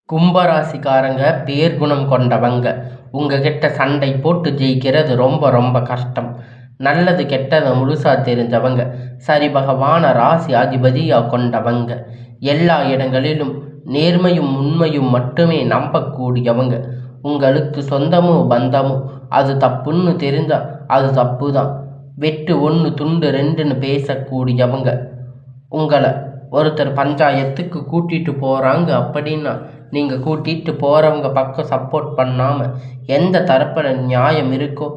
கும்பராசிக்காரங்க பேர்குணம் கொண்டவங்க. உங்ககிட்ட சண்டை போட்டு ஜெயிக்கிறது ரொம்ப ரொம்ப கஷ்டம். நல்லது கெட்டதை முழுசா தெரிஞ்சவங்க. சரி பகவான ராசி அதிபதியா கொண்டவங்க. எல்லா இடங்களிலும் நேர்மையும் உண்மையும் மட்டுமே நம்பக்கூடியவங்க. உங்களுக்கு சொந்தமோ பந்தமோ அது தப்புன்னு தெரிஞ்சா அது தப்பு தான். வெட்டு ஒன்று துண்டு ரெண்டுன்னு பேசக்கூடியவங்க. உங்களை ஒருத்தர் பஞ்சாயத்துக்கு கூட்டிட்டு போகிறாங்க அப்படின்னா நீங்கள் கூட்டிகிட்டு போகிறவங்க பக்கம் சப்போர்ட் பண்ணாமல் எந்த தரப்பில் நியாயம் இருக்கோ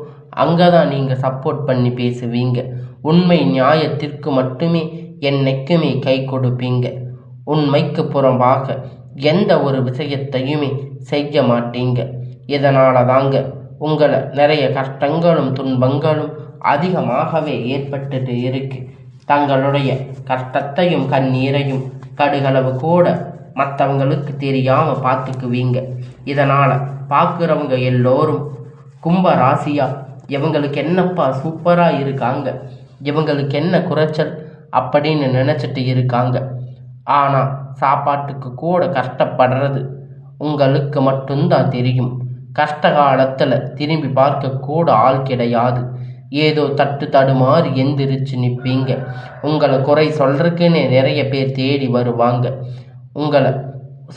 அங்கே தான் நீங்கள் சப்போர்ட் பண்ணி பேசுவீங்க. உண்மை நியாயத்திற்கு மட்டுமே என்னைக்குமே கை கொடுப்பீங்க. உண்மைக்கு புறம்பாக எந்த ஒரு விஷயத்தையுமே செய்ய மாட்டீங்க. இதனால தாங்க உங்களை நிறைய கஷ்டங்களும் துன்பங்களும் அதிகமாகவே ஏற்பட்டுட்டு இருக்கு. தங்களுடைய கஷ்டத்தையும் கண்ணீரையும் கடுகளவு கூட மற்றவங்களுக்கு தெரியாமல் பார்த்துக்குவீங்க. இதனால் பார்க்குறவங்க எல்லோரும் கும்ப ராசியா இவங்களுக்கு என்னப்பா சூப்பராக இருக்காங்க, இவங்களுக்கு என்ன குறைச்சல் அப்படின்னு நினச்சிட்டு இருக்காங்க. ஆனால் சாப்பாட்டுக்கு கூட கஷ்டப்படுறது உங்களுக்கு மட்டும்தான் தெரியும். கஷ்ட காலத்தில் திரும்பி பார்க்கக்கூட ஆள் கிடையாது. ஏதோ தட்டு தடுமாறி எந்திரிச்சு நிற்பீங்க. உங்களை குறை சொல்றதுக்குன்னே நிறைய பேர் தேடி வருவாங்க. உங்களை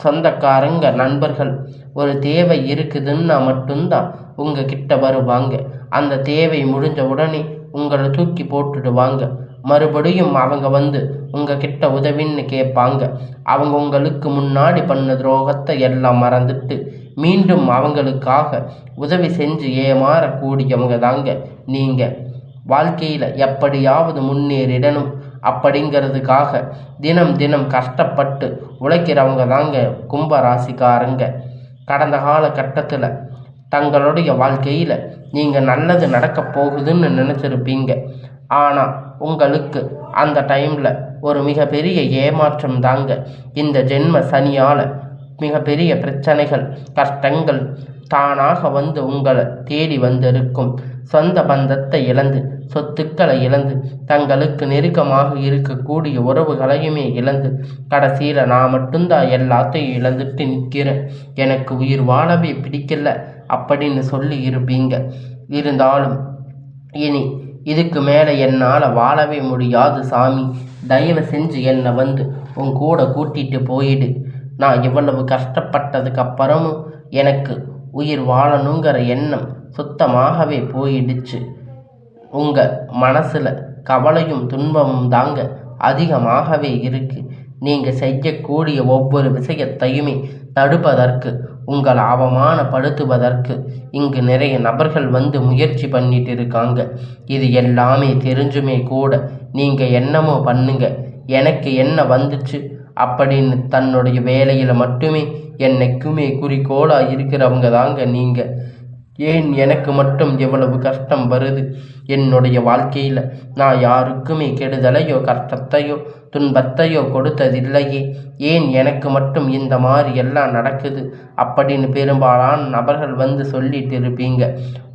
சொந்தக்காரங்க நண்பர்கள் ஒரு தேவை இருக்குதுன்னா மட்டும்தான் உங்ககிட்ட வருவாங்க. அந்த தேவை முடிஞ்ச உடனே உங்களை தூக்கி போட்டுடுவாங்க. மறுபடியும் அவங்க வந்து உங்ககிட்ட உதவின்னு கேட்பாங்க. அவங்க உங்களுக்கு முன்னாடி பண்ண துரோகத்தை எல்லாம் மறந்துட்டு மீண்டும் அவங்களுக்காக உதவி செஞ்சு ஏமாறக்கூடியவங்க தாங்க நீங்கள். வாழ்க்கையில் எப்படியாவது முன்னேறிடணும் அப்படிங்கிறதுக்காக தினம் தினம் கஷ்டப்பட்டு உழைக்கிறவங்க தாங்க கும்பராசிக்காரங்க. கடந்த காலகட்டத்தில் தங்களுடைய வாழ்க்கையில் நீங்கள் நல்லது நடக்க போகுதுன்னு நினச்சிருப்பீங்க. ஆனால் உங்களுக்கு அந்த டைமில் ஒரு மிகப்பெரிய ஏமாற்றம் தாங்க. இந்த ஜென்ம சனியால் மிகப்பெரிய பிரச்சனைகள் கஷ்டங்கள் தானாக வந்து உங்களை தேடி வந்திருக்கும். சொந்த பந்தத்தை இழந்து சொத்துக்களை இழந்து தங்களுக்கு நெருக்கமாக இருக்கக்கூடிய உறவுகளையுமே இழந்து கடைசியில் நான் மட்டும்தான் எல்லாத்தையும் இழந்துட்டு நிற்கிறேன், எனக்கு உயிர் வாழவே பிடிக்கல அப்படின்னு சொல்லி இருப்பீங்க. இருந்தாலும் இனி இதுக்கு மேலே என்னால் வாழவே முடியாது சாமி, தயவு செஞ்சு என்னை வந்து உன் கூட கூட்டிகிட்டு போயிடு. நான் இவ்வளவு கஷ்டப்பட்டதுக்கு அப்புறமும் எனக்கு உயிர் வாழணுங்கிற எண்ணம் சுத்தமாகவே போயிடுச்சு. உங்கள் மனசில் கவலையும் துன்பமும் தாங்க அதிகமாகவே இருக்குது. நீங்கள் செய்யக்கூடிய ஒவ்வொரு விஷயத்தையுமே தடுப்பதற்கு உங்களை அவமானப்படுத்துவதற்கு இங்கு நிறைய நபர்கள் வந்து முயற்சி பண்ணிட்டு இருக்காங்க. இது எல்லாமே தெரிஞ்சுமே கூட நீங்கள் என்னமோ பண்ணுங்க, எனக்கு என்ன வந்துச்சு அப்படின்னு தன்னுடைய வேலையில் மட்டுமே என்னைக்குமே குறிக்கோளாக இருக்கிறவங்க தாங்க நீங்கள். ஏன் எனக்கு மட்டும் எவ்வளவு கஷ்டம் வருது? என்னுடைய வாழ்க்கையில் நான் யாருக்குமே கெடுதலையோ கஷ்டத்தையோ துன்பத்தையோ கொடுத்ததில்லையே, ஏன் எனக்கு மட்டும் இந்த மாதிரி எல்லாம் நடக்குது அப்படின்னு பெரும்பாலான நபர்கள் வந்து சொல்லிட்டு இருப்பீங்க.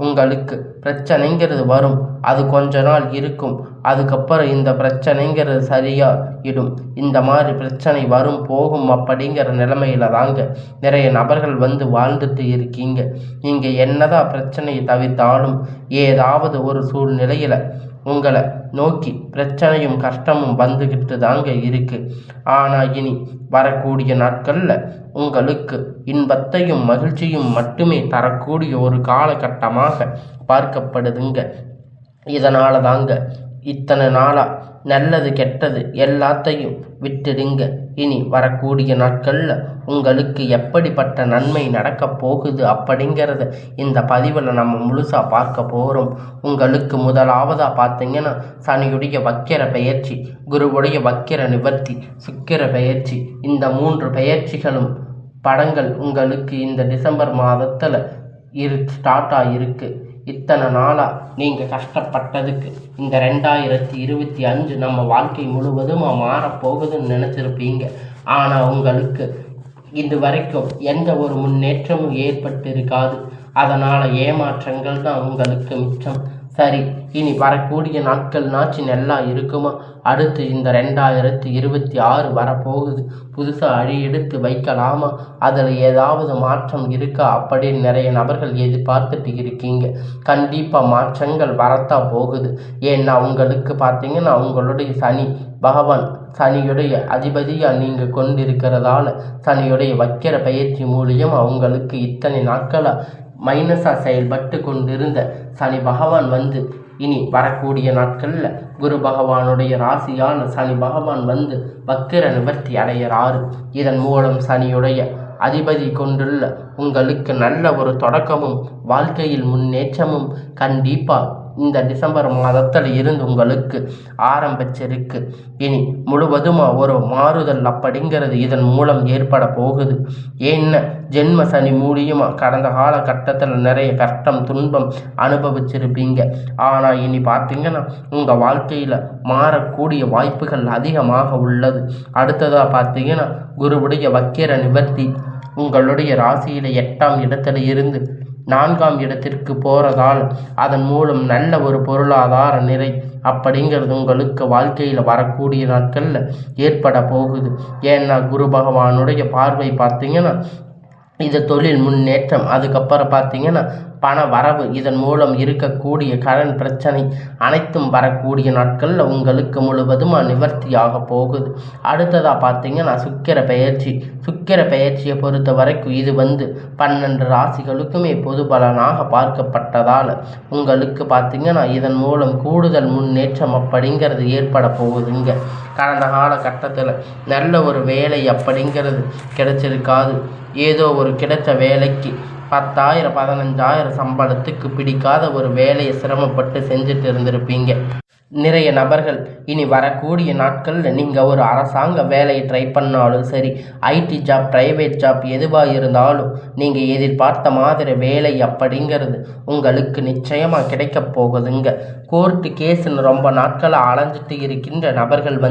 உங்களுக்கு பிரச்சனைங்கிறது வரும், அது கொஞ்ச நாள் இருக்கும், அதுக்கப்புறம் இந்த பிரச்சனைங்கிறது சரியாயிடும். இந்த மாதிரி பிரச்சனை வரும் போகும் அப்படிங்கிற நிலைமையில தாங்க நிறைய நபர்கள் வந்து வாழ்ந்துட்டு இருக்கீங்க. நீங்கள் என்னதான் பிரச்சனையை தவிர்த்தாலும் ஏதாவது ஒரு சூழ்நிலையில் உங்களை நோக்கி பிரச்சனையும் கஷ்டமும் வந்துக்கிட்டு தாங்க இருக்கு. ஆனால் இனி வரக்கூடிய நாட்களில் உங்களுக்கு இன்பத்தையும் மகிழ்ச்சியும் மட்டுமே தரக்கூடிய ஒரு காலகட்டமாக பார்க்கப்படுதுங்க. இதனால தாங்க இத்தனை நாளாக நல்லது கெட்டது எல்லாத்தையும் விட்டுடுங்க. இனி வரக்கூடிய நாட்களில் உங்களுக்கு எப்படிப்பட்ட நன்மை நடக்கப் போகுது அப்படிங்கிறத இந்த பதிவில் நம்ம முழுசாக பார்க்க போகிறோம். உங்களுக்கு முதலாவதாக பார்த்தீங்கன்னா சனியுடைய வக்கிர பெயர்ச்சி, குருவுடைய வக்கிர நிவர்த்தி, சுக்கிர பெயர்ச்சி, இந்த 3 பெயர்ச்சிகளும் படங்கள் உங்களுக்கு இந்த டிசம்பர் மாதத்தில் ஸ்டார்ட் ஆகிருக்கு. இத்தனை நாளாக நீங்கள் கஷ்டப்பட்டதுக்கு இந்த 2025 நம்ம வாழ்க்கை முழுவதும் மாறப்போகுதுன்னு நினச்சிருப்பீங்க. ஆனால் உங்களுக்கு இது வரைக்கும் எந்த ஒரு முன்னேற்றமும் ஏற்பட்டு இருக்காது. அதனால் ஏமாற்றங்கள் தான் உங்களுக்கு மிச்சம். சரி, இனி வரக்கூடிய நாட்கள் நாச்சு நல்லா இருக்குமா? அடுத்து இந்த 2026 வரப்போகுது. புதுசாக அடி எடுத்து வைக்கலாமா? அதில் ஏதாவது மாற்றம் இருக்கா அப்படின்னு நிறைய நபர்கள் எதிர்பார்த்துட்டு இருக்கீங்க. கண்டிப்பாக மாற்றங்கள் வரத்தான் போகுது. ஏன்னா உங்களுக்கு பார்த்தீங்கன்னா உங்களுடைய சனி பகவான் சனியுடைய அதிபதியாக நீங்கள் கொண்டிருக்கிறதால சனியுடைய வக்கிர பயிற்சி மூலியம் அவங்களுக்கு இத்தனை நாட்களாக மைனஸாக செயல்பட்டு கொண்டிருந்த சனி பகவான் வந்து இனி வரக்கூடிய நாட்களில் குரு பகவானுடைய ராசியான சனி பகவான் வந்து வக்கிர நிவர்த்தி அடைகிறாரு. இதன் மூலம் சனியுடைய அதிபதி கொண்டுள்ள உங்களுக்கு நல்ல ஒரு தொடக்கமும் வாழ்க்கையில் முன்னேற்றமும் கண்டிப்பாக இந்த டிசம்பர் மாதத்தில் இருந்து உங்களுக்கு ஆரம்பிச்சிருக்கு. இனி முழுவதுமாக ஒரு மாறுதல் அப்படிங்கிறது இதன் மூலம் ஏற்பட போகுது. ஏன்னா ஜென்ம சனி மூலியமாக கடந்த காலகட்டத்தில் நிறைய கஷ்டம் துன்பம் அனுபவிச்சிருப்பீங்க. ஆனால் இனி பார்த்தீங்கன்னா உங்கள் வாழ்க்கையில் மாறக்கூடிய வாய்ப்புகள் அதிகமாக உள்ளது. அடுத்ததாக பார்த்தீங்கன்னா குருவுடைய வக்கிர நிவர்த்தி உங்களுடைய ராசியில் 8ஆம் இடத்துல இருந்து 4ஆம் இடத்திற்கு போகிறதால் அதன் மூலம் நல்ல ஒரு பொருளாதார நிலை அப்படிங்கிறது உங்களுக்கு வாழ்க்கையில் வரக்கூடிய நாட்களில் ஏற்பட போகுது. ஏன்னா குரு பகவானுடைய பார்வை பார்த்தீங்கன்னா இது தொழில் முன்னேற்றம், அதுக்கப்புறம் பார்த்தீங்கன்னா பண வரவு, இதன் மூலம் இருக்கக்கூடிய கடன் பிரச்சனை அனைத்தும் வரக்கூடிய நாட்களில் உங்களுக்கு முழுவதுமாக நிவர்த்தியாக போகுது. அடுத்ததாக பார்த்தீங்கன்னா சுக்கிர பயிற்சியை பொறுத்த வரைக்கும் இது 12 ராசிகளுக்குமே பொது பலனாக பார்க்கப்பட்டதால் உங்களுக்கு பார்த்தீங்கன்னா இதன் மூலம் கூடுதல் முன்னேற்றம் அப்படிங்கிறது ஏற்பட போகுதுங்க. கடந்த காலகட்டத்தில் நல்ல ஒரு வேலை அப்படிங்கிறது கிடைச்சிருக்காது. ஏதோ ஒரு கிடைச்ச வேலைக்கு 10,000 15,000 சம்பளத்துக்கு பிடிக்காத ஒரு வேலையை சிரமப்பட்டு செஞ்சுட்டு இருந்திருப்பீங்க. நிறைய நபர்கள் இனி வரக்கூடிய நாட்களில் நீங்கள் ஒரு அரசாங்க வேலையை ட்ரை பண்ணாலும் சரி, ஐடி ஜாப் ப்ரைவேட் ஜாப் எதுவாக இருந்தாலும் நீங்கள் எதிர்பார்த்த மாதிரி வேலை அப்படிங்கிறது உங்களுக்கு நிச்சயமாக கிடைக்க போகுதுங்க. கோர்ட்டு கேஸுன்னு ரொம்ப நாட்களாக அலைஞ்சிட்டு இருக்கின்ற நபர்கள்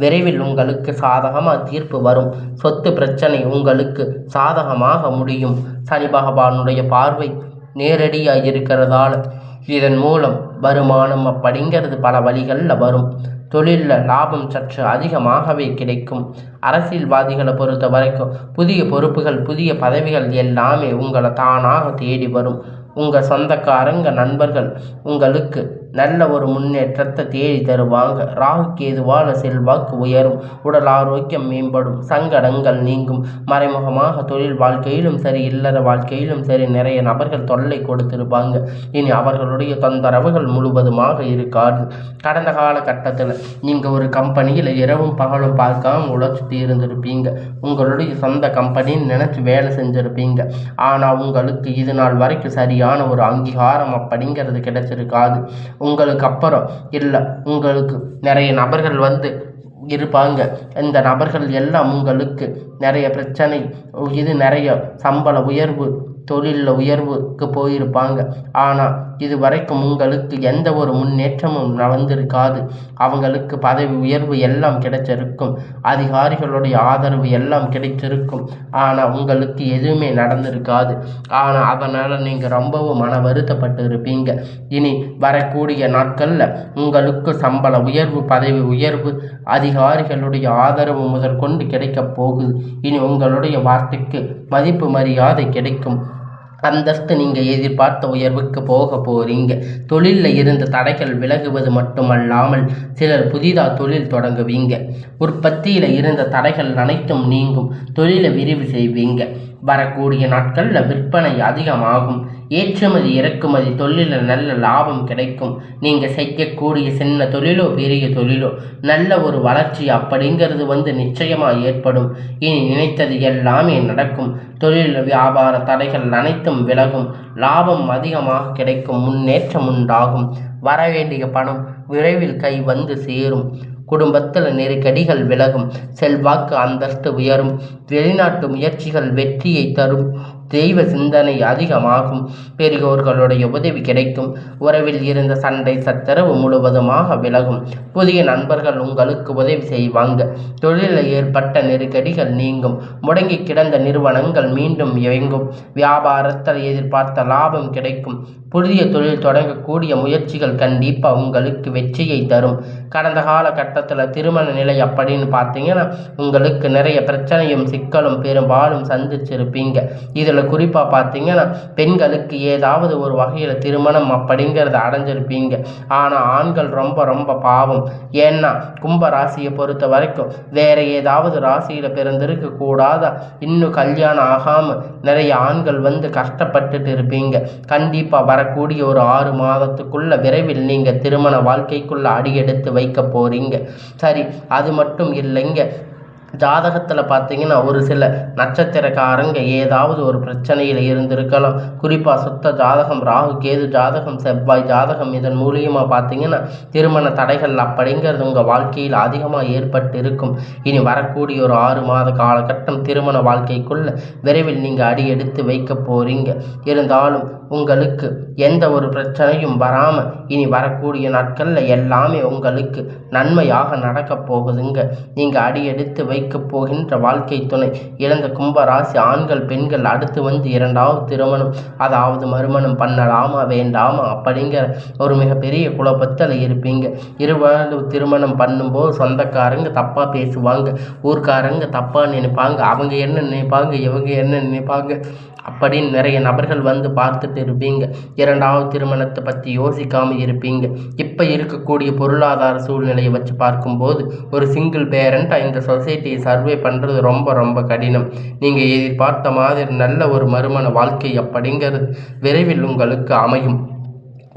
விரைவில் உங்களுக்கு சாதகமாக தீர்ப்பு வரும். சொத்து பிரச்சனை உங்களுக்கு சாதகமாக முடியும். சனி பகவானுடைய பார்வை நேரடியாக இருக்கிறதால இதன் மூலம் வருமானம் அப்படிங்கிறது பல வழிகளில் வரும். தொழிலில் லாபம் சற்று அதிகமாகவே கிடைக்கும். அரசியல்வாதிகளை பொறுத்த வரைக்கும் புதிய பொறுப்புகள் புதிய பதவிகள் எல்லாமே உங்களை தானாக தேடி வரும். உங்கள் சொந்தக்காரங்க நண்பர்கள் உங்களுக்கு நல்ல ஒரு முன்னேற்றத்தை தேடி தருவாங்க. ராகு கேதுவால செல்வாக்கு உயரும். உடல் ஆரோக்கியம் மேம்படும். சங்கடங்கள் நீங்கும். மறைமுகமாக தொழில் வாழ்க்கையிலும் சரி இல்லற வாழ்க்கையிலும் சரி நிறைய நபர்கள் தொல்லை கொடுத்திருப்பாங்க. இனி அவர்களுடைய தொந்தரவுகள் முழுவதுமாக இருக்காது. கடந்த காலகட்டத்தில் நீங்கள் ஒரு கம்பெனியில் இரவும் பகலும் பார்க்காம உழைச்சிட்டு இருந்திருப்பீங்க. உங்களுடைய சொந்த கம்பெனின்னு நினச்சி வேலை செஞ்சுருப்பீங்க. ஆனால் உங்களுக்கு இது நாள் வரைக்கும் சரியான ஒரு அங்கீகாரம் அப்படிங்கிறது கிடைச்சிருக்காது. உங்களுக்கு அப்புறம் இல்லை, உங்களுக்கு நிறைய நபர்கள் இருப்பாங்க. இந்த நபர்கள் எல்லாம் உங்களுக்கு நிறைய பிரச்சனை, இது நிறைய சம்பள உயர்வு தொழிலில் உயர்வுக்கு போயிருப்பாங்க. ஆனால் இது வரைக்கும் உங்களுக்கு எந்த ஒரு முன்னேற்றமும் நடந்திருக்காது. அவங்களுக்கு பதவி உயர்வு எல்லாம் கிடைச்சிருக்கும். அதிகாரிகளுடைய ஆதரவு எல்லாம் கிடைச்சிருக்கும். ஆனால் உங்களுக்கு எதுவுமே நடந்திருக்காது. ஆனால் அதனால் நீங்கள் ரொம்பவும் மன வருத்தப்பட்டு இருப்பீங்க. இனி வரக்கூடிய நாட்களில் உங்களுக்கு சம்பள உயர்வு பதவி உயர்வு அதிகாரிகளுடைய ஆதரவு முதற்கொண்டு கிடைக்கப் போகுது. இனி உங்களுடைய வார்த்தைக்கு மதிப்பு மரியாதை கிடைக்கும். அந்தஸ்து நீங்கள் எதிர்பார்த்த உயர்வுக்கு போக போகிறீங்க. தொழிலில் இருந்த தடைகள் விலகுவது மட்டுமல்லாமல் சிலர் புதிதாக தொழில் தொடங்குவீங்க. உற்பத்தியில் இருந்த தடைகள் அனைத்தும் நீங்கும். தொழிலை விரிவு செய்வீங்க. வரக்கூடிய நாட்களில் விற்பனை அதிகமாகும். ஏற்றுமதி இறக்குமதி தொழிலில் நல்ல லாபம் கிடைக்கும். நீங்கள் செய்யக்கூடிய சின்ன தொழிலோ பெரிய தொழிலோ நல்ல ஒரு வளர்ச்சி அப்படிங்கிறது நிச்சயமாக ஏற்படும். இனி நினைத்தது எல்லாமே நடக்கும். தொழில் வியாபார தடைகள் அனைத்தும் விலகும். லாபம் அதிகமாக கிடைக்கும். முன்னேற்றம் உண்டாகும். வரவேண்டிய பணம் விரைவில் கை சேரும். குடும்பத்தில் நெருக்கடிகள் விலகும். செல்வாக்கு அந்தஸ்து உயரும். வெளிநாட்டு முயற்சிகள் வெற்றியை தரும். தெய்வ சிந்தனை அதிகமாகும். பெரியோர்களுடைய உதவி கிடைக்கும். உறவில் இருந்த சண்டை சச்சரவு முழுவதுமாக விலகும். புதிய நண்பர்கள் உங்களுக்கு உதவி செய்வாங்க. தொழிலில் ஏற்பட்ட நெருக்கடிகள் நீங்கும். முடங்கி கிடந்த நிறுவனங்கள் மீண்டும் இயங்கும். வியாபாரத்தில் எதிர்பார்த்த லாபம் கிடைக்கும். புதிய தொழில் தொடங்கக்கூடிய முயற்சிகள் கண்டிப்பாக உங்களுக்கு வெற்றியை தரும். கடந்த காலகட்டத்தில் திருமண நிலை அப்படின்னு பார்த்தீங்கன்னா உங்களுக்கு நிறைய பிரச்சனையும் சிக்கலும் பெரும்பாலும் சந்திச்சிருப்பீங்க. இதில் குறிப்பாக பார்த்தீங்கன்னா பெண்களுக்கு ஏதாவது ஒரு வகையில் திருமணம் அப்படிங்கிறத அடைஞ்சிருப்பீங்க. ஆனால் ஆண்கள் ரொம்ப ரொம்ப பாவம். ஏன்னா கும்ப ராசியை பொறுத்த வரைக்கும் வேற ஏதாவது ராசியில் பிறந்திருக்க கூடாதா, இன்னும் கல்யாணம் ஆகாமல் நிறைய ஆண்கள் கஷ்டப்பட்டுட்டு இருப்பீங்க. கண்டிப்பாக வரக்கூடிய ஒரு 6 மாதத்துக்குள்ள விரைவில் நீங்கள் திருமண வாழ்க்கைக்குள்ள அடியெடுத்து வைக்க போறீங்க. சரி, அது மட்டும் இல்லைங்க. ஜாதகத்தில் பார்த்தீங்கன்னா ஒரு சில நட்சத்திரக்காரங்க ஏதாவது ஒரு பிரச்சனையில் இருந்திருக்கலாம். குறிப்பாக சுத்த ஜாதகம், ராகு கேது ஜாதகம், செவ்வாய் ஜாதகம், இதன் மூலியமாக பார்த்தீங்கன்னா திருமண தடைகள் அப்படிங்கிறது உங்கள் வாழ்க்கையில் அதிகமாக ஏற்பட்டு இருக்கும். இனி வரக்கூடிய ஒரு 6 மாத காலகட்டம் திருமண வாழ்க்கைக்குள்ள விரைவில் நீங்கள் அடி எடுத்து வைக்க போறீங்க. இருந்தாலும் உங்களுக்கு எந்த ஒரு பிரச்சனையும் வராமல் இனி வரக்கூடிய நாட்களில் எல்லாமே உங்களுக்கு நன்மையாக நடக்கப் போகுதுங்க. நீங்கள் அடி எடுத்து வைக்க போகின்ற வாழ்க்கை துணை இழந்த கும்பராசி ஆண்கள் பெண்கள் அடுத்து 2வது திருமணம், அதாவது மறுமணம் பண்ணலாமா வேண்டாமா அப்படிங்கிற ஒரு மிகப்பெரிய குழப்பத்தில் இருப்பீங்க. இருவரும் திருமணம் பண்ணும்போது சொந்தக்காரங்க தப்பாக பேசுவாங்க, ஊர்க்காரங்க தப்பாக நினைப்பாங்க, அவங்க என்ன நினைப்பாங்க, இவங்க என்ன நினைப்பாங்க அப்படின்னு நிறைய நபர்கள் பார்த்துட்டு இருப்பீங்க. 2வது திருமணத்தை பற்றி யோசிக்காமல் இருப்பீங்க. இப்போ இருக்கக்கூடிய பொருளாதார சூழ்நிலையை வச்சு பார்க்கும்போது ஒரு சிங்கிள் பேரண்ட்டாக இந்த சொசைட்டியை சர்வே பண்ணுறது ரொம்ப ரொம்ப கடினம். நீங்கள் எதிர்பார்த்த மாதிரி நல்ல ஒரு மறுமண வாழ்க்கை அப்படிங்கிறது விரைவில் உங்களுக்கு அமையும்.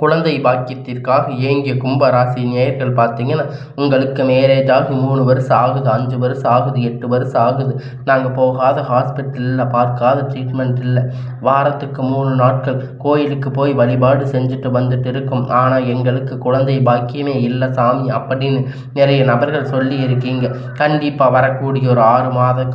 குழந்தை பாக்கியத்திற்காக ஏங்கிய கும்பராசி நேயர்கள் பார்த்தீங்கன்னா உங்களுக்கு மேரேஜ் ஆகி 3 வருஷம் ஆகுது, 5 வருஷம் ஆகுது, 8 வருஷம் ஆகுது. நாங்கள் போகாத ஹாஸ்பிட்டலில் பார்க்காத ட்ரீட்மெண்ட் இல்லை. வாரத்துக்கு 3 நாட்கள் கோயிலுக்கு போய் வழிபாடு செஞ்சுட்டு வந்துட்டு இருக்கோம். ஆனால் எங்களுக்கு குழந்தை பாக்கியமே இல்லை சாமி அப்படின்னு நிறைய நபர்கள் சொல்லி இருக்கீங்க. கண்டிப்பாக வரக்கூடிய ஒரு 6 மாத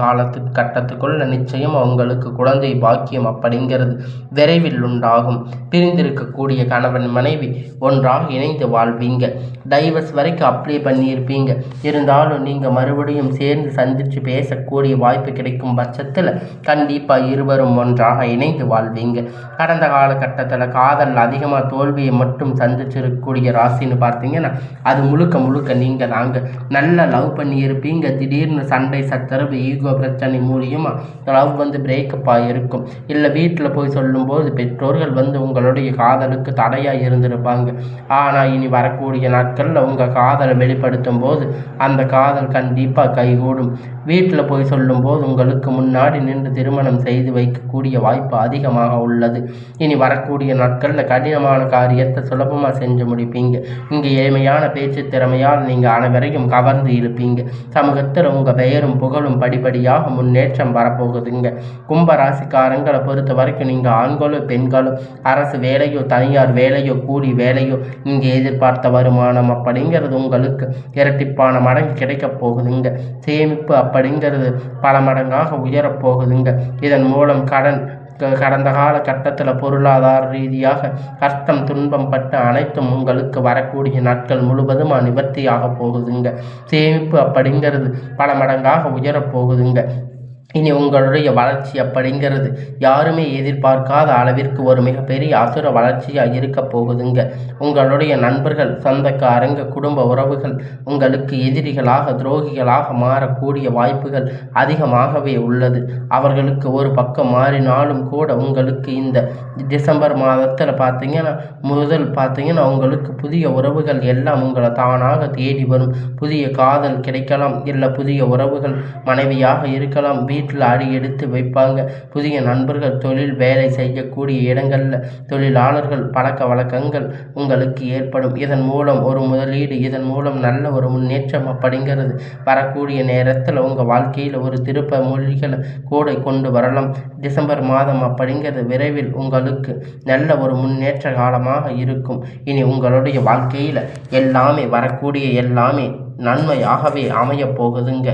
கட்டத்துக்குள்ள நிச்சயம் உங்களுக்கு குழந்தை பாக்கியம் அப்படிங்கிறது விரைவில் உண்டாகும். பிரிந்திருக்கக்கூடிய கணவன் மனைவி ஒன்றாக இணைந்து வாழ்வீங்க. டைவர்ஸ் வரைக்கும் அப்ளை பண்ணியிருப்பீங்க. இருந்தாலும் நீங்கள் மறுபடியும் சேர்ந்து சந்தித்து பேசக்கூடிய வாய்ப்பு கிடைக்கும் பட்சத்தில் கண்டிப்பாக இருவரும் ஒன்றாக இணைந்து வாழ்வீங்க. கடந்த காலகட்டத்தில் காதல் அதிகமாக தோல்வியை மட்டும் சந்திச்சிருக்கக்கூடிய ராசின்னு பார்த்தீங்கன்னா அது முழுக்க நீங்கள் நல்லா லவ் பண்ணியிருப்பீங்க. திடீர்னு சண்டை சச்சரவு ஈகோ பிரச்சனை மூலியமாக லவ் பிரேக்கப் ஆகிருக்கும். இல்லை வீட்டில் போய் சொல்லும்போது பெற்றோர்கள் உங்களுடைய காதலுக்கு தடையாக இருந்திருப்பாங்க. ஆனால் இனி வரக்கூடிய நாட்களில் உங்கள் காதலை வெளிப்படுத்தும் போது அந்த காதல் கண்டிப்பாக கைகூடும். வீட்டில் போய் சொல்லும்போது உங்களுக்கு முன்னாடி நின்று திருமணம் செய்து வைக்கக்கூடிய வாய்ப்பு அதிகமாக உள்ளது. இனி வரக்கூடிய நாட்களில் கடினமான காரியத்தை சுலபமாக செஞ்சு முடிப்பீங்க. இங்கே எளிமையான பேச்சு திறமையால் நீங்கள் அனைவரையும் கவர்ந்து இருப்பீங்க. சமூகத்தில் உங்கள் பெயரும் புகழும் படிப்படியாக முன்னேற்றம் வரப்போகுதுங்க. கும்பராசிக்காரங்களை பொறுத்த வரைக்கும் நீங்கள் ஆண்களோ பெண்களோ அரசு வேலையோ தனியார் வேலையோ கூலி வேலையோ நீங்கள் எதிர்பார்த்த வருமானம் அப்படிங்கிறது உங்களுக்கு இரட்டிப்பான மடங்கு கிடைக்க போகுதுங்க. சேமிப்பு அப்படிங்கிறது பல மடங்காக உயரப்போகுதுங்க. இதன் மூலம் கடந்த காலகட்டத்தில் பொருளாதார ரீதியாக கஷ்டம் துன்பம் பட்டு அனைத்தும் உங்களுக்கு வரக்கூடிய நாட்கள் முழுவதும் நிவர்த்தியாக போகுதுங்க. சேமிப்பு அப்படிங்கிறது பல மடங்காக உயரப்போகுதுங்க. இனி உங்களுடைய வளர்ச்சி அப்படிங்கிறது யாருமே எதிர்பார்க்காத அளவிற்கு ஒரு மிகப்பெரிய அசுர வளர்ச்சியாக இருக்க போகுதுங்க. உங்களுடைய நண்பர்கள், சொந்தக்காரங்க, குடும்ப உறவுகள் உங்களுக்கு எதிரிகளாக துரோகிகளாக மாறக்கூடிய வாய்ப்புகள் அதிகமாகவே உள்ளது. அவர்களுக்கு ஒரு பக்கம் மாறினாலும் கூட உங்களுக்கு இந்த டிசம்பர் மாதத்தில் பார்த்தீங்கன்னா உங்களுக்கு புதிய உறவுகள் எல்லாம் உங்களை தானாக தேடி வரும். புதிய காதல் கிடைக்கலாம், இல்லை புதிய உறவுகள் மனைவியாக இருக்கலாம், வீட்டில் அடி எடுத்து வைப்பாங்க. புதிய நண்பர்கள், தொழில் வேலை செய்யக்கூடிய இடங்களில் தொழிலாளர்கள், பழக்க வழக்கங்கள் உங்களுக்கு ஏற்படும். இதன் மூலம் ஒரு முதலீடு, இதன் மூலம் நல்ல ஒரு முன்னேற்றம் அப்படிங்கிறது வரக்கூடிய நேரத்தில் உங்கள் வாழ்க்கையில் ஒரு திருப்ப மொழிகளை கூட கொண்டு வரலாம். டிசம்பர் மாதம் அப்படிங்கிறது விரைவில் உங்களுக்கு நல்ல ஒரு முன்னேற்ற காலமாக இருக்கும். இனி உங்களுடைய வாழ்க்கையில் எல்லாமே வரக்கூடிய எல்லாமே நன்மையாகவே அமைய போகுதுங்க.